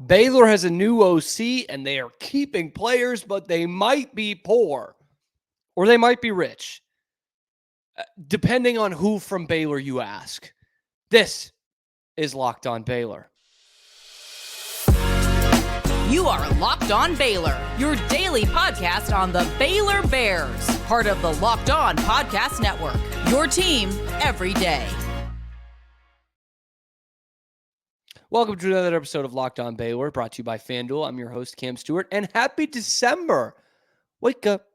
Baylor has a new OC, and they are keeping players, but they might be poor or they might be rich, depending on who from Baylor you ask. This is Locked On Baylor. You are Locked On Baylor, your daily podcast on the Baylor Bears, part of the Locked On Podcast Network, your team every day. Welcome to another episode of Locked On Baylor, brought to you by FanDuel. I'm your host, Cam Stewart, and happy December. Wake up,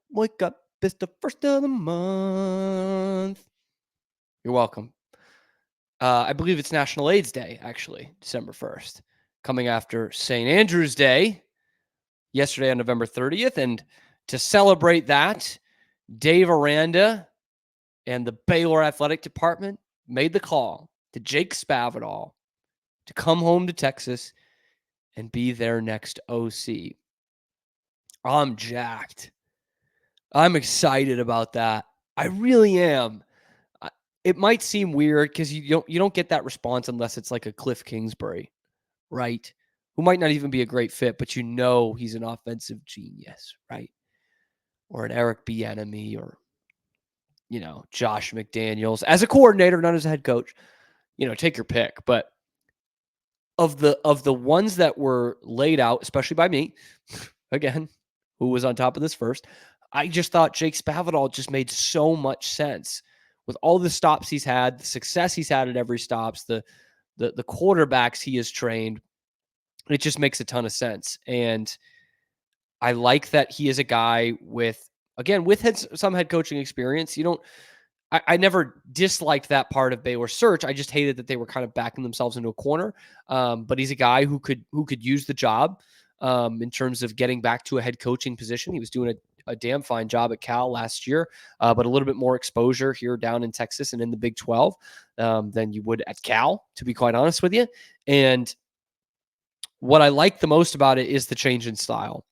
it's the first of the month. You're welcome. I believe it's National AIDS Day, actually, December 1st, coming after St. Andrew's Day, yesterday on November 30th. And to celebrate that, Dave Aranda and the Baylor Athletic Department made the call to Jake Spavital to come home to Texas and be their next OC. I'm jacked. I'm excited about that. I really am. It might seem weird because you don't get that response unless it's like a Cliff Kingsbury, right? Who might not even be a great fit, but you know he's an offensive genius, right? Or an Eric Bieniemy, or Josh McDaniels as a coordinator, not as a head coach. Take your pick. But of the ones that were laid out, especially by me, again, who was on top of this first, I just thought Jake Spavital just made so much sense with all the stops he's had, the success he's had at every stops, the quarterbacks he has trained. It just makes a ton of sense. And I like that he is a guy with some head coaching experience. I never disliked that part of Baylor's search. I just hated that they were kind of backing themselves into a corner. But he's a guy who could use the job in terms of getting back to a head coaching position. He was doing a damn fine job at Cal last year, but a little bit more exposure here down in Texas and in the Big 12 than you would at Cal, to be quite honest with you. And what I like the most about it is the change in style.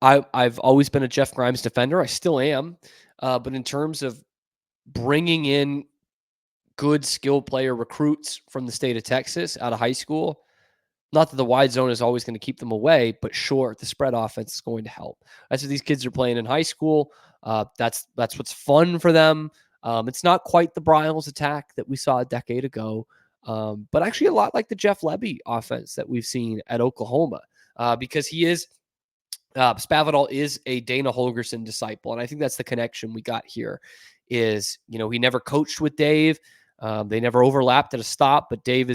I've always been a Jeff Grimes defender. I still am. But in terms of bringing in good skill player recruits from the state of Texas out of high school, not that the wide zone is always going to keep them away, but sure, the spread offense is going to help. That's what these kids are playing in high school. That's what's fun for them. It's not quite the Bryles attack that we saw a decade ago, but actually a lot like the Jeff Lebby offense that we've seen at Oklahoma, because Spavital is a Dana Holgorsen disciple. And I think that's the connection we got here is, he never coached with Dave. They never overlapped at a stop, but Dave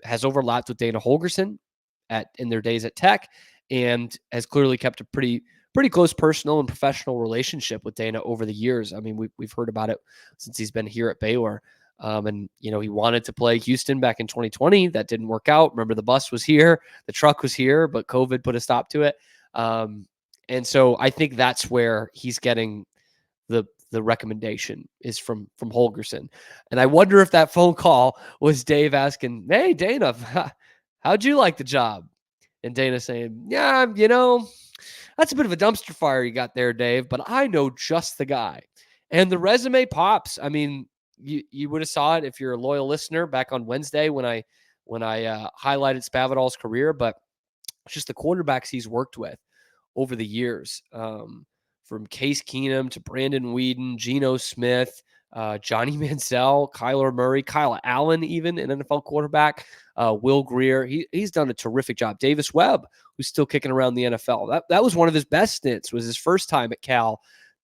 has overlapped with Dana Holgorsen in their days at Tech, and has clearly kept a pretty close personal and professional relationship with Dana over the years. I mean, we've heard about it since he's been here at Baylor. And he wanted to play Houston back in 2020. That didn't work out. Remember, the bus was here, the truck was here, but COVID put a stop to it. And so I think that's where he's getting the recommendation is from Holgorsen. And I wonder if that phone call was Dave asking, "Hey, Dana, how'd you like the job?" And Dana saying, "Yeah, that's a bit of a dumpster fire you got there, Dave, but I know just the guy." And the resume pops. I mean, you would have saw it if you're a loyal listener back on Wednesday when I highlighted Spavital's career, but it's just the quarterbacks he's worked with over the years, from Case Keenum to Brandon Whedon, Geno Smith, Johnny Manziel, Kyler Murray, Kyle Allen, even an NFL quarterback, Will Grier. He's done a terrific job. Davis Webb, who's still kicking around the NFL. That was one of his best stints, was his first time at Cal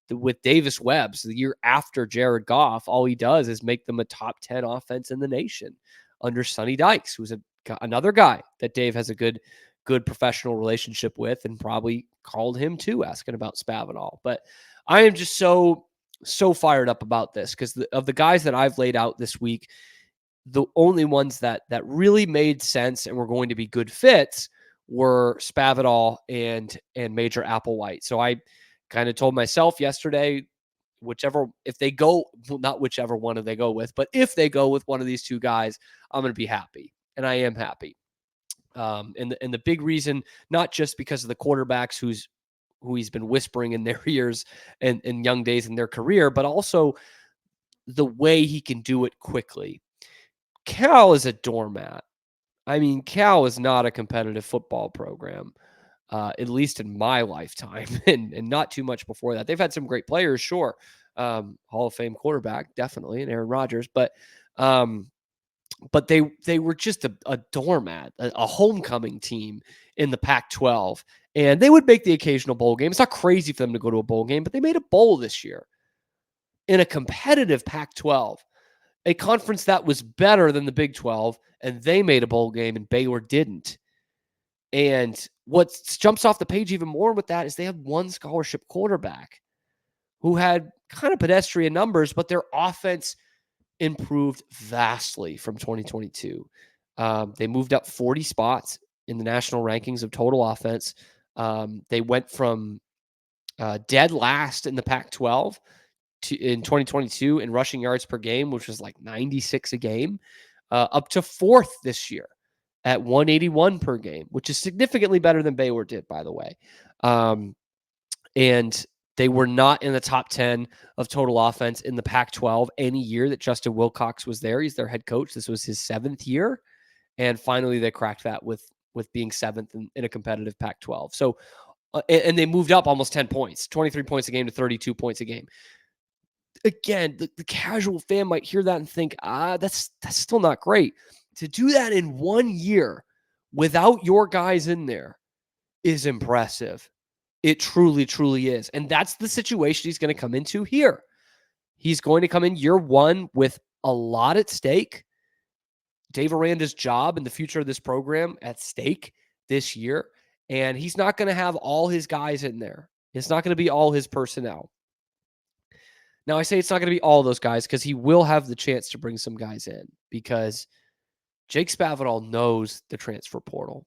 with Davis Webb. So the year after Jared Goff, all he does is make them a top 10 offense in the nation under Sonny Dykes, who's another guy that Dave has a good professional relationship with, and probably called him too, asking about Spavital. But I am just so fired up about this because of the guys that I've laid out this week, the only ones that really made sense and were going to be good fits were Spavital and Major Applewhite. So I kind of told myself yesterday, if they go, well, not whichever one they go with, but if they go with one of these two guys, I'm going to be happy. And I am happy. And the big reason, not just because of the quarterbacks who he's been whispering in their ears and young days in their career, but also the way he can do it quickly. Cal is a doormat. I mean, Cal is not a competitive football program, at least in my lifetime, and not too much before that. They've had some great players, sure. Hall of Fame quarterback, definitely, and Aaron Rodgers, but they were just a doormat, a homecoming team in the Pac-12, and they would make the occasional bowl game. It's not crazy for them to go to a bowl game, but they made a bowl this year in a competitive Pac-12, a conference that was better than the Big 12, and they made a bowl game and Baylor didn't. And what jumps off the page even more with that is they have one scholarship quarterback who had kind of pedestrian numbers, but their offense improved vastly from 2022. They moved up 40 spots in the national rankings of total offense. They went from dead last in the Pac-12 in 2022 in rushing yards per game, which was like 96 a game, up to fourth this year at 181 per game, which is significantly better than Baylor did, by the way. And they were not in the top 10 of total offense in the Pac-12 any year that Justin Wilcox was there. He's their head coach. This was his 7th year. And finally, they cracked that with being 7th in a competitive Pac-12. So, and they moved up almost 10 points, 23 points a game to 32 points a game. Again, the casual fan might hear that and think, that's still not great. To do that in 1 year without your guys in there is impressive. It truly, truly is. And that's the situation he's going to come into here. He's going to come in year one with a lot at stake. Dave Aranda's job and the future of this program at stake this year. And he's not going to have all his guys in there. It's not going to be all his personnel. Now, I say it's not going to be all those guys because he will have the chance to bring some guys in because Jake Spavital knows the transfer portal.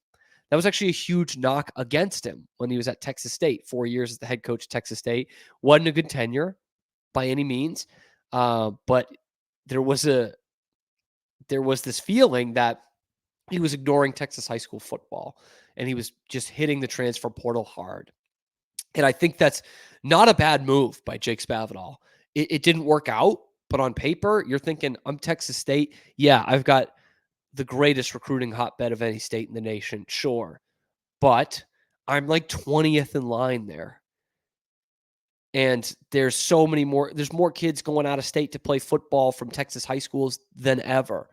That was actually a huge knock against him when he was at Texas State. 4 years as the head coach at Texas State. Wasn't a good tenure by any means, but there was this feeling that he was ignoring Texas high school football, and he was just hitting the transfer portal hard. And I think that's not a bad move by Jake Spavital. It didn't work out, but on paper, you're thinking, I'm Texas State. Yeah, I've got the greatest recruiting hotbed of any state in the nation, sure. But I'm like 20th in line there. And there's more kids going out of state to play football from Texas high schools than ever.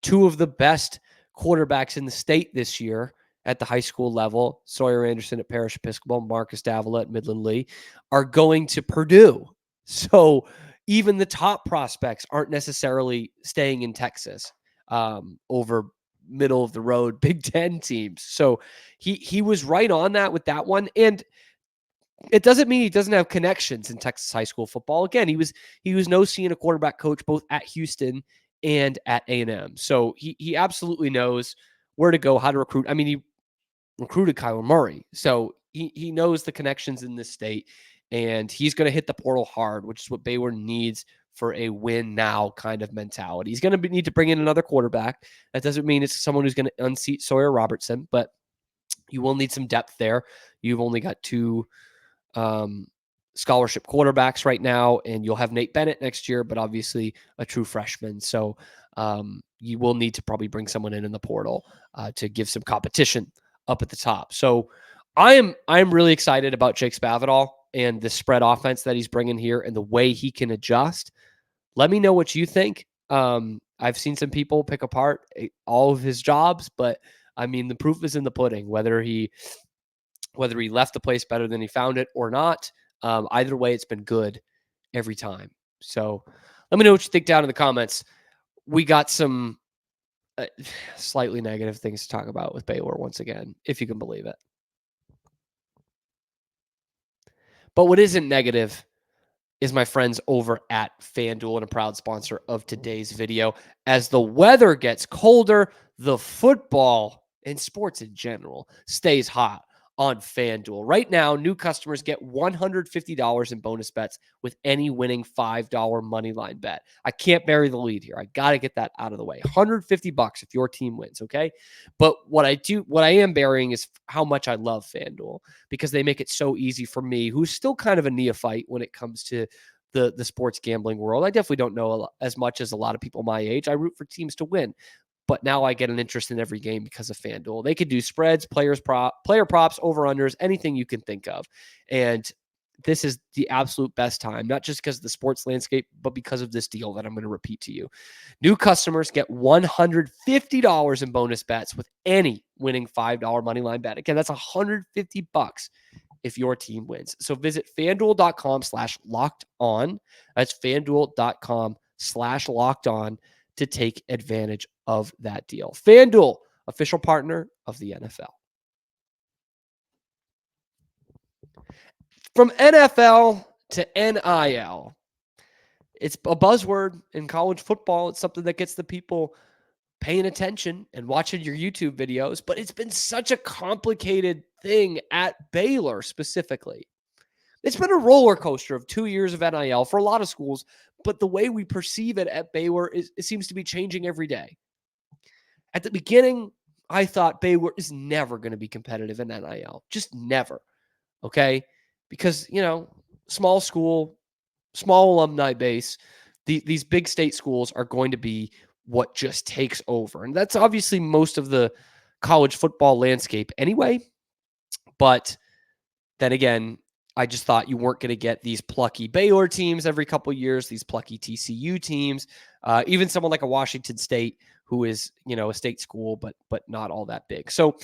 2 of the best quarterbacks in the state this year at the high school level, Sawyer Anderson at Parish Episcopal, Marcus Davila at Midland Lee, are going to Purdue. So even the top prospects aren't necessarily staying in Texas over middle of the road Big Ten teams. So he was right on that with that one. And it doesn't mean he doesn't have connections in Texas high school football. Again, he was an OC and a quarterback coach both at Houston and at A&M. So he absolutely knows where to go, how to recruit. I mean, he recruited Kyler Murray. So he knows the connections in this state, and he's going to hit the portal hard, which is what Baylor needs for a win now kind of mentality. He's going to need to bring in another quarterback. That doesn't mean it's someone who's going to unseat Sawyer Robertson, but you will need some depth there. You've only got 2 scholarship quarterbacks right now, and you'll have Nate Bennett next year, but obviously a true freshman. So you will need to probably bring someone in the portal to give some competition up at the top. So I'm really excited about Jake Spavital and the spread offense that he's bringing here and the way he can adjust. Let me know what you think. I've seen some people pick apart all of his jobs, but I mean, the proof is in the pudding, whether he left the place better than he found it or not. Either way, it's been good every time. So let me know what you think down in the comments. We got some slightly negative things to talk about with Baylor once again, if you can believe it. But what isn't negative is my friends over at FanDuel, and a proud sponsor of today's video. As the weather gets colder, the football and sports in general stays hot on FanDuel. Right now, new customers get $150 in bonus bets with any winning $5 moneyline bet. I can't bury the lead here. I got to get that out of the way. $150 if your team wins, okay? But what I am burying is how much I love FanDuel, because they make it so easy for me, who's still kind of a neophyte when it comes to the sports gambling world. I definitely don't know as much as a lot of people my age. I root for teams to win. but now I get an interest in every game because of FanDuel. They could do spreads, player props, over-unders, anything you can think of. And this is the absolute best time, not just because of the sports landscape, but because of this deal that I'm going to repeat to you. New customers get $150 in bonus bets with any winning $5 moneyline bet. Again, that's $150 if your team wins. So visit FanDuel.com/locked-on. That's FanDuel.com/locked-on to take advantage of that deal. FanDuel, official partner of the NFL. From NFL to NIL, it's a buzzword in college football. It's something that gets the people paying attention and watching your YouTube videos, but it's been such a complicated thing at Baylor specifically. It's been a roller coaster of 2 years of NIL for a lot of schools, but the way we perceive it at Baylor it seems to be changing every day. At the beginning, I thought Baylor is never going to be competitive in NIL. Just never. Okay? Because, small school, small alumni base, these big state schools are going to be what just takes over. And that's obviously most of the college football landscape anyway. But then again, I just thought you weren't going to get these plucky Baylor teams every couple of years, these plucky TCU teams, even someone like a Washington State who is, a state school, but not all that big. So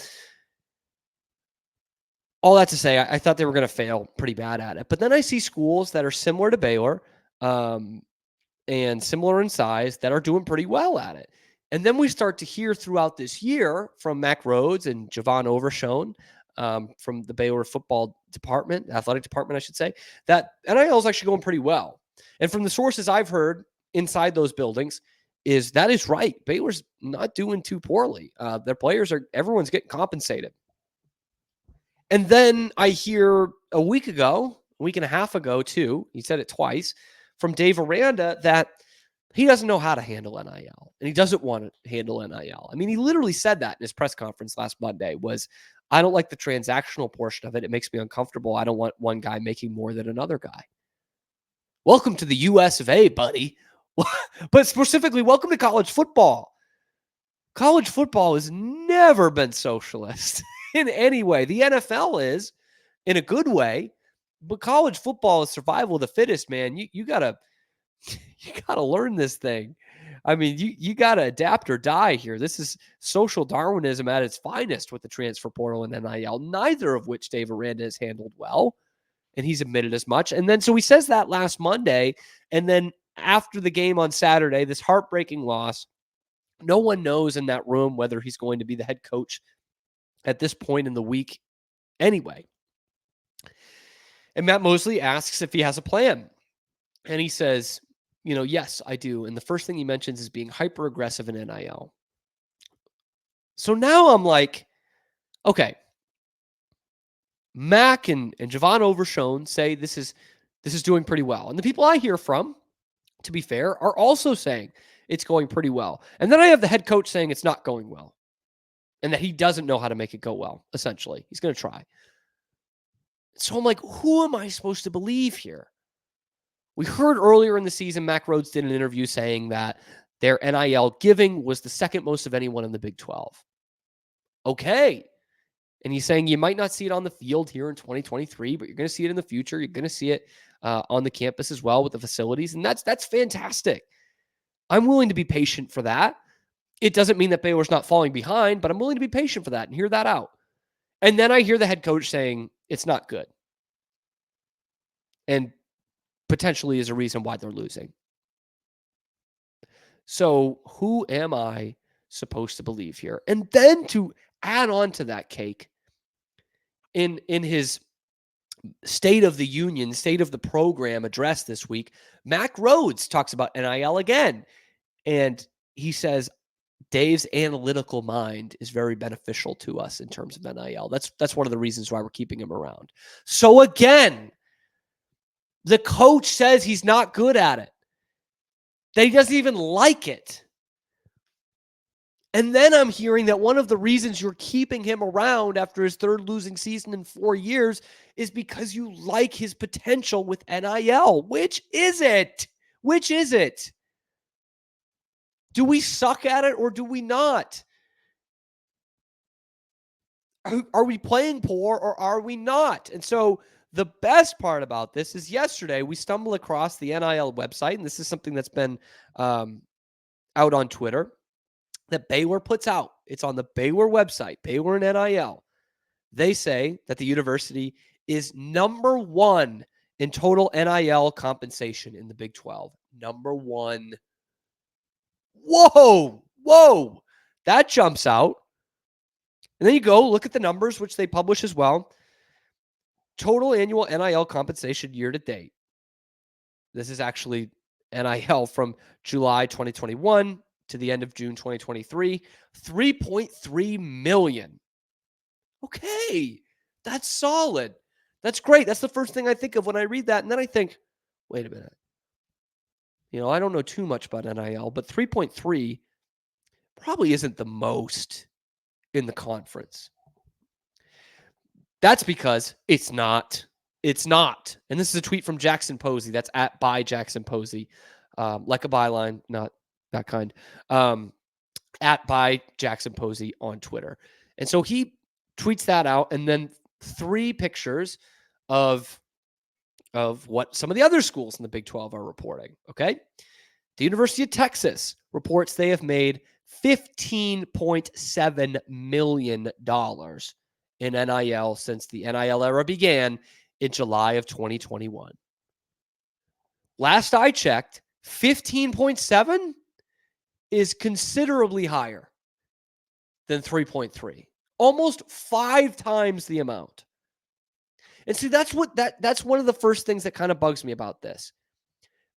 all that to say, I thought they were going to fail pretty bad at it. But then I see schools that are similar to Baylor and similar in size that are doing pretty well at it. And then we start to hear throughout this year from Mack Rhoades and Javon Overshone from the Baylor football department, athletic department, I should say, that NIL is actually going pretty well. And from the sources I've heard inside those buildings, that is right. Baylor's not doing too poorly. Their players everyone's getting compensated. And then I hear a week and a half ago too, he said it twice, from Dave Aranda that he doesn't know how to handle NIL and he doesn't want to handle NIL. I mean, he literally said that in his press conference last Monday I don't like the transactional portion of it. It makes me uncomfortable. I don't want one guy making more than another guy. Welcome to the US of A, buddy. But specifically, welcome to college football. College football has never been socialist in any way. The NFL is, in a good way, but college football is survival of the fittest, man. You gotta learn this thing. I mean, you gotta adapt or die here. This is social Darwinism at its finest with the transfer portal and NIL, neither of which Dave Aranda has handled well, and he's admitted as much. And then so he says that last Monday, and then after the game on Saturday, this heartbreaking loss. No one knows in that room whether he's going to be the head coach at this point in the week anyway. And Matt Mosley asks if he has a plan. And he says, yes, I do. And the first thing he mentions is being hyper aggressive in NIL. So now I'm like, okay, Mac and Javon Overshone say this is doing pretty well. And the people I hear from, to be fair, are also saying it's going pretty well. And then I have the head coach saying it's not going well and that he doesn't know how to make it go well, essentially. He's going to try. So I'm like, who am I supposed to believe here? We heard earlier in the season, Mack Rhoades did an interview saying that their NIL giving was the second most of anyone in the Big 12. Okay. And he's saying you might not see it on the field here in 2023, but you're going to see it in the future. You're going to see it on the campus as well with the facilities. And that's fantastic. I'm willing to be patient for that. It doesn't mean that Baylor's not falling behind, but I'm willing to be patient for that and hear that out. And then I hear the head coach saying it's not good. And potentially is a reason why they're losing. So who am I supposed to believe here? And then to add on to that cake, in his State of the Union, State of the Program address this week, Mack Rhoades talks about NIL again. And he says, Dave's analytical mind is very beneficial to us in terms of NIL. That's one of the reasons why we're keeping him around. So again, the coach says he's not good at it, that he doesn't even like it. And then I'm hearing that one of the reasons you're keeping him around after his third losing season in 4 years is because you like his potential with NIL. Which is it? Which is it? Do we suck at it or do we not? Are we playing poor or are we not? And so the best part about this is yesterday we stumbled across the NIL website, and this is something that's been out on Twitter that Baylor puts out. It's on the Baylor website, Baylor and NIL. They say that the university is number one in total NIL compensation in the Big 12. Number one. Whoa. That jumps out. And then you go look at the numbers, which they publish as well. Total annual NIL compensation year to date. This is actually NIL from July 2021 to the end of June 2023. $3.3 million. Okay, that's solid. That's great. That's the first thing I think of when I read that. And then I think, wait a minute. I don't know too much about NIL, but 3.3 probably isn't the most in the conference. That's because it's not. It's not. And this is a tweet from Jackson Posey. That's at by Jackson Posey. Like a byline, not that kind. At by Jackson Posey on Twitter. And so he tweets that out, and then 3 pictures of what some of the other schools in the Big 12 are reporting, okay? The University of Texas reports they have made $15.7 million in NIL since the NIL era began in July of 2021. Last I checked, 15.7 is considerably higher than 3.3. Almost 5 times the amount. And see, that's one of the first things that kind of bugs me about this.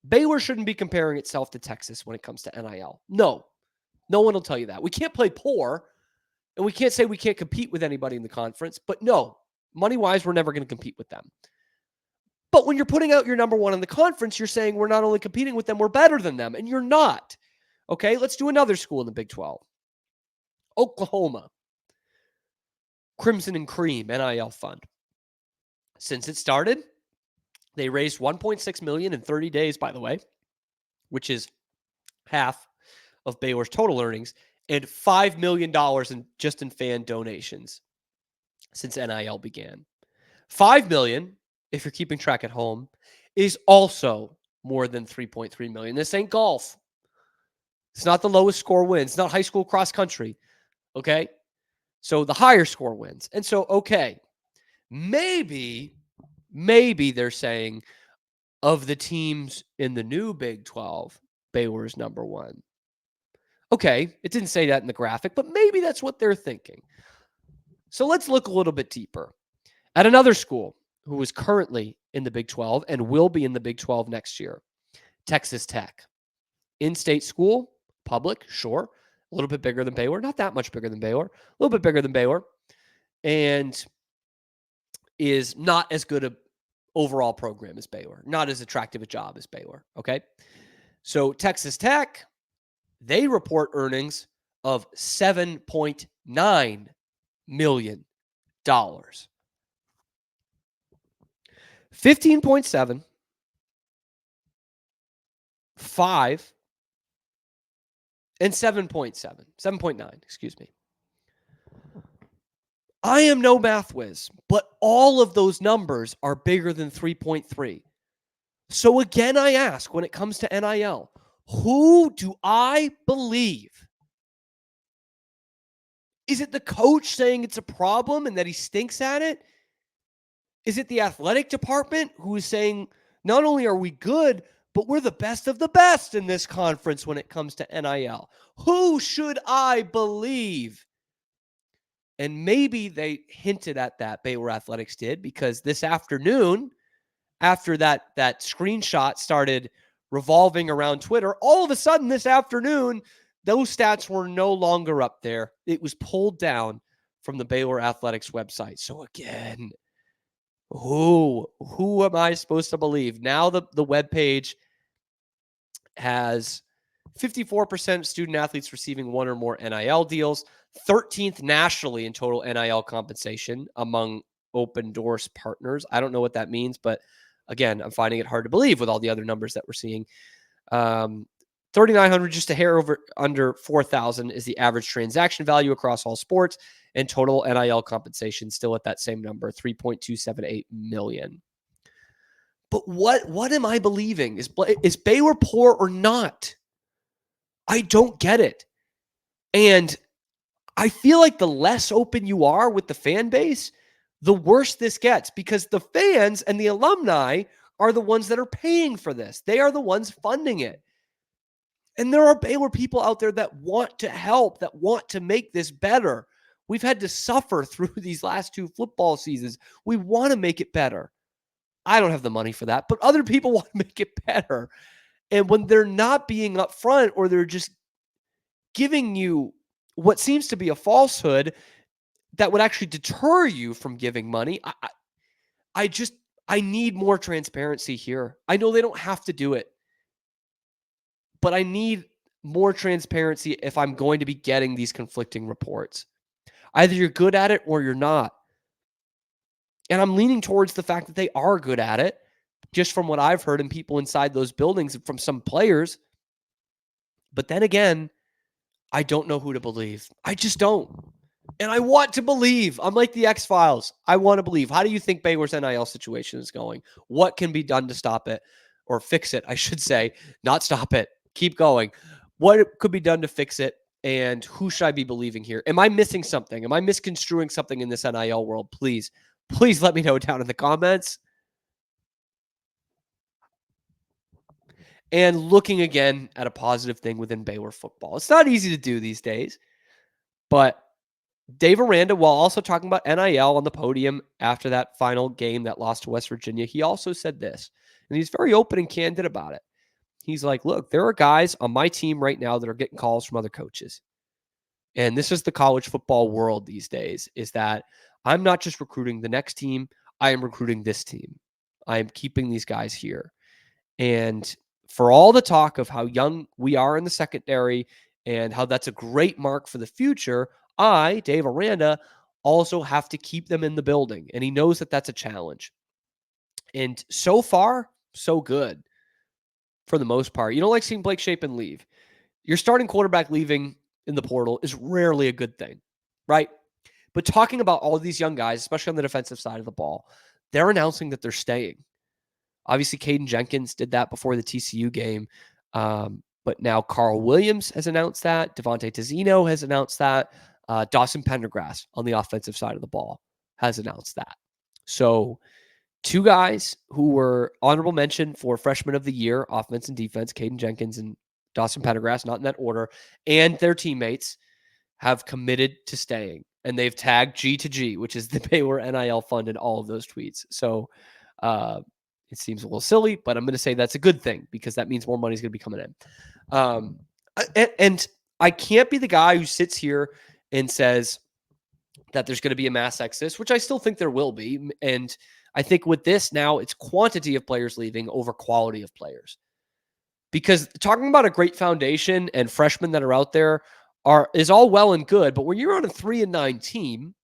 Baylor shouldn't be comparing itself to Texas when it comes to NIL. No one will tell you that. We can't play poor, and we can't say we can't compete with anybody in the conference. But no, money-wise, we're never going to compete with them. But when you're putting out your number one in the conference, you're saying we're not only competing with them, we're better than them, and you're not. Okay, let's do another school in the Big 12. Oklahoma. Crimson and Cream NIL Fund. Since it started, they raised $1.6 million in 30 days, by the way, which is half of Baylor's total earnings, and $5 million in fan donations since NIL began. $5 million, if you're keeping track at home, is also more than $3.3 million. This ain't golf. It's not the lowest score wins. It's not high school cross country. Okay? So the higher score wins. And so, okay, maybe they're saying of the teams in the new Big 12, Baylor is number one. Okay, it didn't say that in the graphic, but maybe that's what they're thinking. So let's look a little bit deeper at another school who is currently in the Big 12 and will be in the Big 12 next year, Texas Tech. In-state school, public, sure, a little bit bigger than Baylor, not that much bigger than Baylor, a little bit bigger than Baylor, and is not as good a overall program as Baylor, not as attractive a job as Baylor, okay? So Texas Tech, they report earnings of $7.9 million. 15.7, 5, and 7.7, 7.9, excuse me. I am no math whiz, but all of those numbers are bigger than 3.3. So again, I ask, when it comes to NIL, who do I believe? Is it the coach saying it's a problem and that he stinks at it? Is it the athletic department who is saying, not only are we good, but we're the best of the best in this conference when it comes to NIL? Who should I believe? And maybe they hinted at that, Baylor Athletics did, because this afternoon, after that screenshot started revolving around Twitter, all of a sudden this afternoon, those stats were no longer up there. It was pulled down from the Baylor Athletics website. So again, who am I supposed to believe? Now the webpage has 54% of student athletes receiving one or more NIL deals, 13th nationally in total NIL compensation among open doors partners. I don't know what that means, but again, I'm finding it hard to believe with all the other numbers that we're seeing. $3,900, just a hair under $4,000 is the average transaction value across all sports, and total NIL compensation still at that same number, $3.278 million. But what am I believing? Is Baylor poor or not? I don't get it. And I feel like the less open you are with the fan base, the worse this gets, because the fans and the alumni are the ones that are paying for this. They are the ones funding it. And there are Baylor people out there that want to help, that want to make this better. We've had to suffer through these last 2 football seasons. We want to make it better. I don't have the money for that, but other people want to make it better. And when they're not being upfront, or they're just giving you what seems to be a falsehood that would actually deter you from giving money, I need more transparency here. I know they don't have to do it, but I need more transparency if I'm going to be getting these conflicting reports. Either you're good at it or you're not. And I'm leaning towards the fact that they are good at it, just from what I've heard and people inside those buildings and from some players. But then again, I don't know who to believe. I just don't. And I want to believe. I'm like the X-Files. I want to believe. How do you think Baylor's NIL situation is going? What can be done to stop it or fix it? I should say, not stop it. Keep going. What could be done to fix it? And who should I be believing here? Am I missing something? Am I misconstruing something in this NIL world? Please let me know down in the comments. And looking again at a positive thing within Baylor football. It's not easy to do these days, but Dave Aranda, while also talking about NIL on the podium after that final game that lost to West Virginia, he also said this, and he's very open and candid about it. He's like, look, there are guys on my team right now that are getting calls from other coaches. And this is the college football world these days, is that I'm not just recruiting the next team, I am recruiting this team. I am keeping these guys here. And for all the talk of how young we are in the secondary and how that's a great mark for the future, I, Dave Aranda, also have to keep them in the building. And he knows that that's a challenge. And so far, so good for the most part. You don't like seeing Blake Shapen leave. Your starting quarterback leaving in the portal is rarely a good thing, right? But talking about all of these young guys, especially on the defensive side of the ball, they're announcing that they're staying. Obviously, Caden Jenkins did that before the TCU game. But now Carl Williams has announced that. Devontae Tazzino has announced that. Dawson Pendergrass on the offensive side of the ball has announced that. So 2 guys who were honorable mention for freshman of the year, offense and defense, Caden Jenkins and Dawson Pendergrass, not in that order, and their teammates have committed to staying. And they've tagged G2G, which is the Baylor NIL fund, in all of those tweets. So it seems a little silly, but I'm going to say that's a good thing, because that means more money is going to be coming in. And I can't be the guy who sits here and says that there's going to be a mass exodus, which I still think there will be. And I think with this now, it's quantity of players leaving over quality of players. Because talking about a great foundation and freshmen that are out there is all well and good, but when you're on a 3-9 team,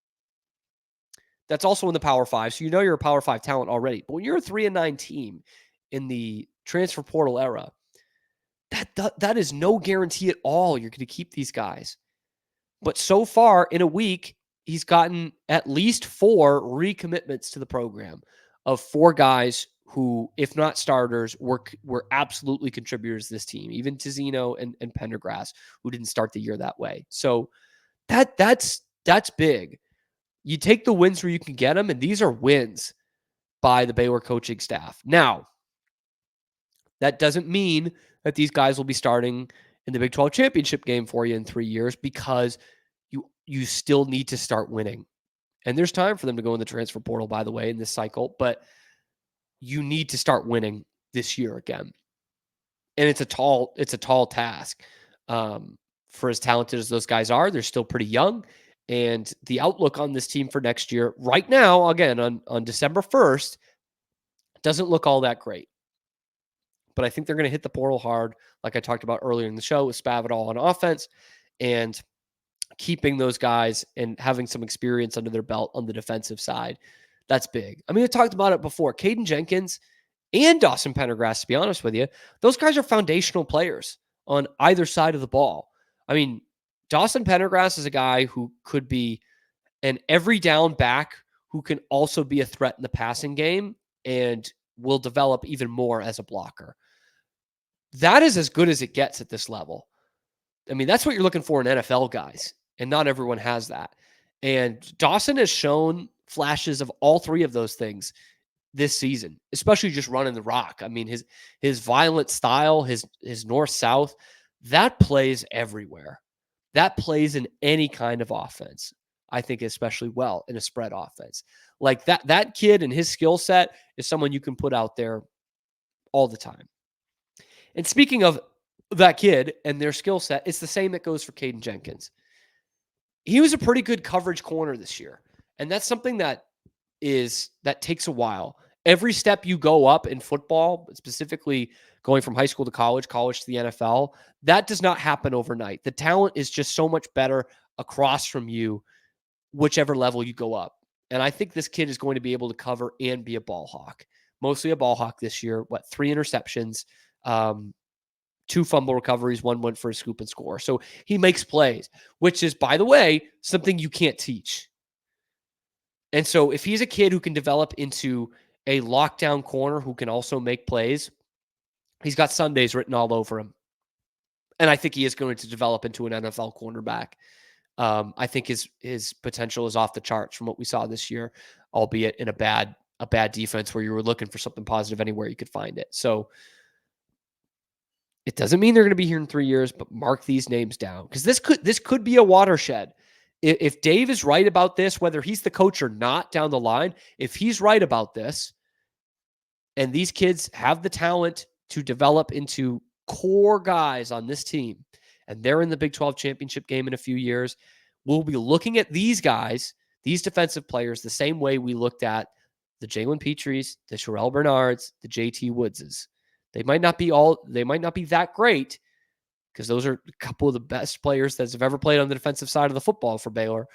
that's also in the Power 5, so you know you're a Power 5 talent already. But when you're a 3-9 team in the transfer portal era, that is no guarantee at all you're going to keep these guys. But so far in a week, he's gotten at least 4 recommitments to the program of 4 guys who, if not starters, were absolutely contributors to this team. Even Tazzino and Pendergrass, who didn't start the year that way. So that's big. You take the wins where you can get them, and these are wins by the Baylor coaching staff. Now, that doesn't mean that these guys will be starting in the Big 12 championship game for you in 3 years, because you still need to start winning. And there's time for them to go in the transfer portal, by the way, in this cycle, but you need to start winning this year again. And it's a tall task. For as talented as those guys are, they're still pretty young. And the outlook on this team for next year, right now, again, on December 1st, doesn't look all that great. But I think they're going to hit the portal hard, like I talked about earlier in the show, with Spavital on offense, and keeping those guys and having some experience under their belt on the defensive side. That's big. I mean, I talked about it before. Caden Jenkins and Dawson Pendergrass, to be honest with you, those guys are foundational players on either side of the ball. I mean, Dawson Pendergrass is a guy who could be an every down back who can also be a threat in the passing game and will develop even more as a blocker. That is as good as it gets at this level. I mean, that's what you're looking for in NFL guys, and not everyone has that. And Dawson has shown flashes of all three of those things this season, especially just running the rock. I mean, his violent style, his north-south, that plays everywhere. That plays in any kind of offense. I think especially well in a spread offense. Like that kid and his skill set is someone you can put out there all the time. And speaking of that kid and their skill set, it's the same that goes for Caden Jenkins. He was a pretty good coverage corner this year. And that's something that takes a while. Every step you go up in football, specifically going from high school to college to the NFL, that does not happen overnight. The talent is just so much better across from you, whichever level you go up. And I think this kid is going to be able to cover and be a ball hawk. Mostly a ball hawk this year. 3 interceptions, 2 fumble recoveries, 1 went for a scoop and score. So he makes plays, which is, by the way, something you can't teach. And so if he's a kid who can develop into a lockdown corner who can also make plays, he's got Sundays written all over him. And I think he is going to develop into an NFL cornerback. I think his potential is off the charts from what we saw this year, albeit in a bad defense where you were looking for something positive anywhere you could find it. So it doesn't mean they're going to be here in 3 years, but mark these names down because this could be a watershed. If Dave is right about this, whether he's the coach or not down the line, if he's right about this, and these kids have the talent to develop into core guys on this team, and they're in the Big 12 championship game in a few years, we'll be looking at these guys, these defensive players, the same way we looked at the Jalen Petries, the Sherrell Bernards, the JT Woodses. They might not be that great because those are a couple of the best players that have ever played on the defensive side of the football for Baylor.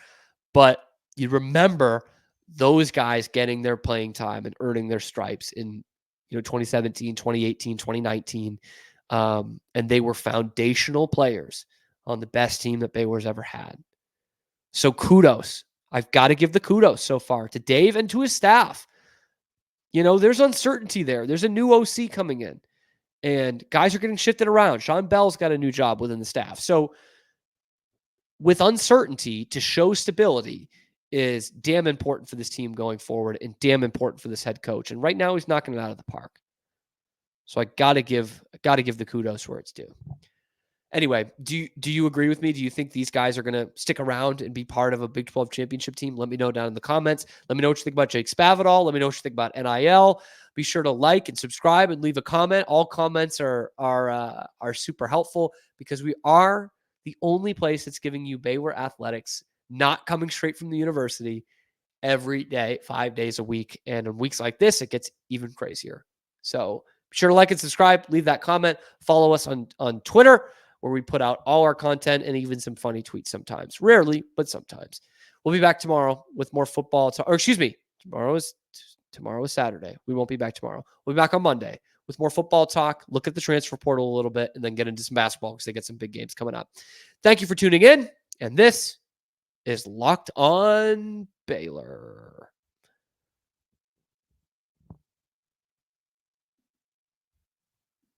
But you remember those guys getting their playing time and earning their stripes in 2017, 2018, 2019. And they were foundational players on the best team that Baylor's ever had. So kudos. I've got to give the kudos so far to Dave and to his staff. There's uncertainty there. There's a new OC coming in. And guys are getting shifted around. Sean Bell's got a new job within the staff. So with uncertainty, to show stability is damn important for this team going forward and damn important for this head coach. And right now he's knocking it out of the park. So I gotta give the kudos where it's due. Anyway, do you agree with me? Do you think these guys are going to stick around and be part of a Big 12 championship team? Let me know down in the comments. Let me know what you think about Jake Spavital. Let me know what you think about NIL. Be sure to like and subscribe and leave a comment. All comments are super helpful because we are the only place that's giving you Baylor athletics, not coming straight from the university, every day, 5 days a week. And in weeks like this, it gets even crazier. So be sure to like and subscribe. Leave that comment. Follow us on Twitter, where we put out all our content and even some funny tweets sometimes. Rarely, but sometimes. We'll be back tomorrow with more football. Tomorrow is Saturday. We won't be back tomorrow. We'll be back on Monday with more football talk, look at the transfer portal a little bit, and then get into some basketball because they get some big games coming up. Thank you for tuning in, and this is Locked On Baylor.